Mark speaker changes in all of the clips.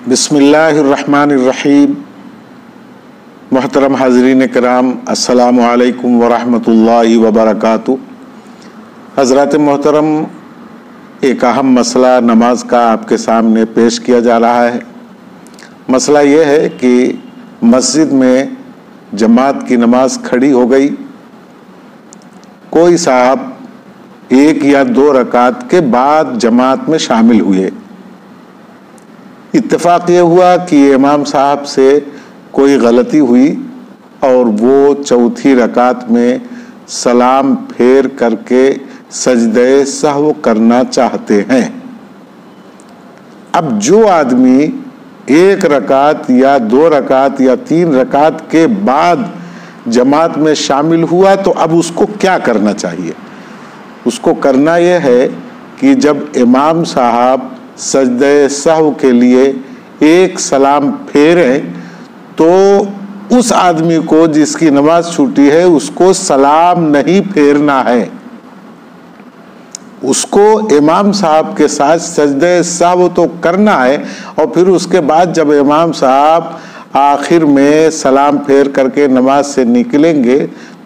Speaker 1: बिस्मिल्लाहिर्रहमानिर्रहीम। मोहतरम हाज़रीन कराम, अस्सलामु अलैकुम वरहमतुल्लाहि वबरकातुहू। हज़रात मोहतरम, एक अहम मसला नमाज का आपके सामने पेश किया जा रहा है। मसला ये है कि मस्जिद में जमात की नमाज खड़ी हो गई, कोई साहब एक या दो रकात के बाद जमात में शामिल हुए। इत्तेफाक ये हुआ कि इमाम साहब से कोई गलती हुई और वो चौथी रकात में सलाम फेर करके सजदे सहव करना चाहते हैं। अब जो आदमी एक रकात या दो रकात या तीन रकात के बाद जमात में शामिल हुआ, तो अब उसको क्या करना चाहिए? उसको करना यह है कि जब इमाम साहब सजदे सहव के लिए एक सलाम फेरें, तो उस आदमी को जिसकी नमाज छूटी है उसको सलाम नहीं फेरना है। उसको इमाम साहब के साथ सजदे सहव तो करना है, और फिर उसके बाद जब इमाम साहब आखिर में सलाम फेर करके नमाज से निकलेंगे,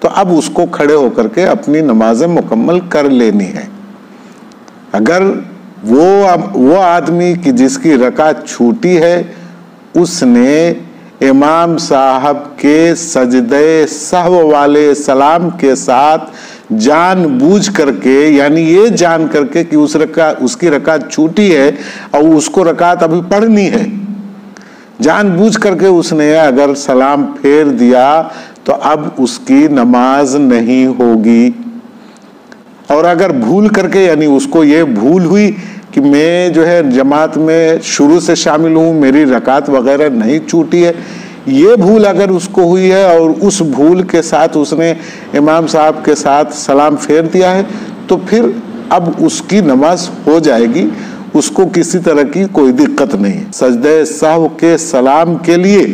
Speaker 1: तो अब उसको खड़े होकर के अपनी नमाज़ें मुकम्मल कर लेनी है। अगर वो आदमी की जिसकी रकात छूटी है, उसने इमाम साहब के सजदे सहव वाले सलाम के साथ जानबूझ करके, यानी ये जान करके कि उसकी रकात छूटी है और उसको रकात अभी पढ़नी है, जानबूझ करके उसने अगर सलाम फेर दिया, तो अब उसकी नमाज नहीं होगी। और अगर भूल करके, यानी उसको ये भूल हुई कि मैं जो है जमात में शुरू से शामिल हूँ, मेरी रकात वगैरह नहीं छूटी है, ये भूल अगर उसको हुई है और उस भूल के साथ उसने इमाम साहब के साथ सलाम फेर दिया है, तो फिर अब उसकी नमाज हो जाएगी, उसको किसी तरह की कोई दिक्कत नहीं है। सजदे सहव के सलाम के लिए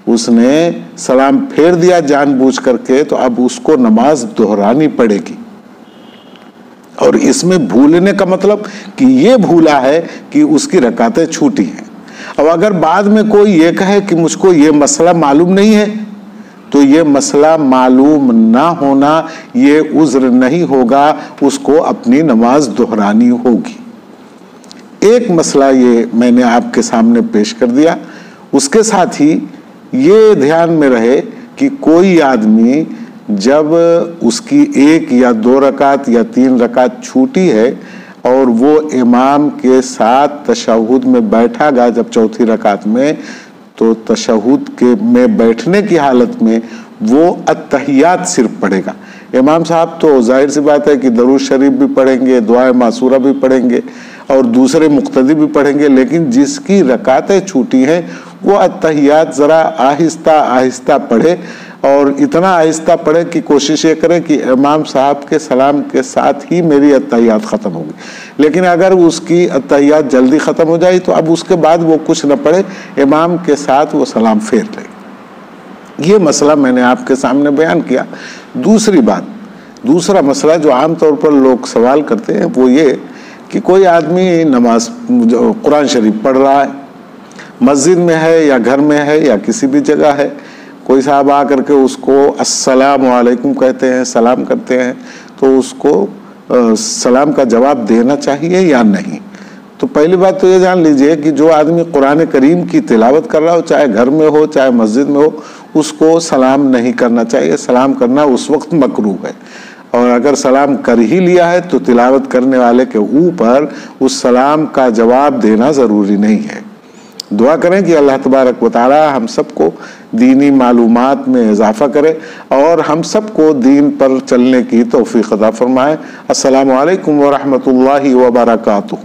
Speaker 1: उसने सलाम फेर दिया जानबूझ करके, तो अब उसको नमाज दोहरानी पड़ेगी। और इसमें भूलने का मतलब कि ये भूला है कि उसकी रकातें छूटी हैं। अब अगर बाद में कोई ये कहे कि मुझको ये मसला मालूम नहीं है, तो ये मसला मालूम ना होना ये उज़्र नहीं होगा, उसको अपनी नमाज दोहरानी होगी। एक मसला ये मैंने आपके सामने पेश कर दिया। उसके साथ ही ये ध्यान में रहे कि कोई आदमी जब उसकी एक या दो रकात या तीन रकात छूटी है और वो इमाम के साथ तशहुद में बैठागा जब चौथी रकात में, तो तशहुद के में बैठने की हालत में वो अत्तहियात सिर्फ पढ़ेगा। इमाम साहब तो जाहिर सी बात है कि दरूद शरीफ भी पढ़ेंगे, दुआए मासूरा भी पढ़ेंगे और दूसरे मुक्तदी भी पढ़ेंगे, लेकिन जिसकी रकातें छूटी हैं वो अत्तहियात ज़रा आहिस्ता आहिस्ता पढ़े, और इतना आहिस्ता पढ़े कि कोशिश ये करें कि इमाम साहब के सलाम के साथ ही मेरी अत्तहियात ख़त्म होगी। लेकिन अगर उसकी अत्तहियात जल्दी ख़त्म हो जाए, तो अब उसके बाद वो कुछ न पढ़े, इमाम के साथ वो सलाम फेर ले। ये मसला मैंने आपके सामने बयान किया। दूसरा मसला जो आम तौर पर लोग सवाल करते हैं वो ये कि कोई आदमी नमाज कुरान शरीफ पढ़ रहा है, मस्जिद में है या घर में है या किसी भी जगह है, कोई साहब आ करके उसको अस्सलामु अलैकुम कहते हैं, सलाम करते हैं, तो उसको सलाम का जवाब देना चाहिए या नहीं? तो पहली बात तो ये जान लीजिए कि जो आदमी कुरान करीम की तिलावत कर रहा हो, चाहे घर में हो चाहे मस्जिद में हो, उसको सलाम नहीं करना चाहिए। सलाम करना उस वक्त मकरूह है, और अगर सलाम कर ही लिया है तो तिलावत करने वाले के ऊपर उस सलाम का जवाब देना ज़रूरी नहीं है। दुआ करें कि अल्लाह तबारक व तआला हम सबको दीनी मालूमात में इजाफ़ा करे और हम सबको दीन पर चलने की तौफीक अता फरमाए। अस्सलामु अलैकुम व रहमतुल्लाहि व बरकातुहू।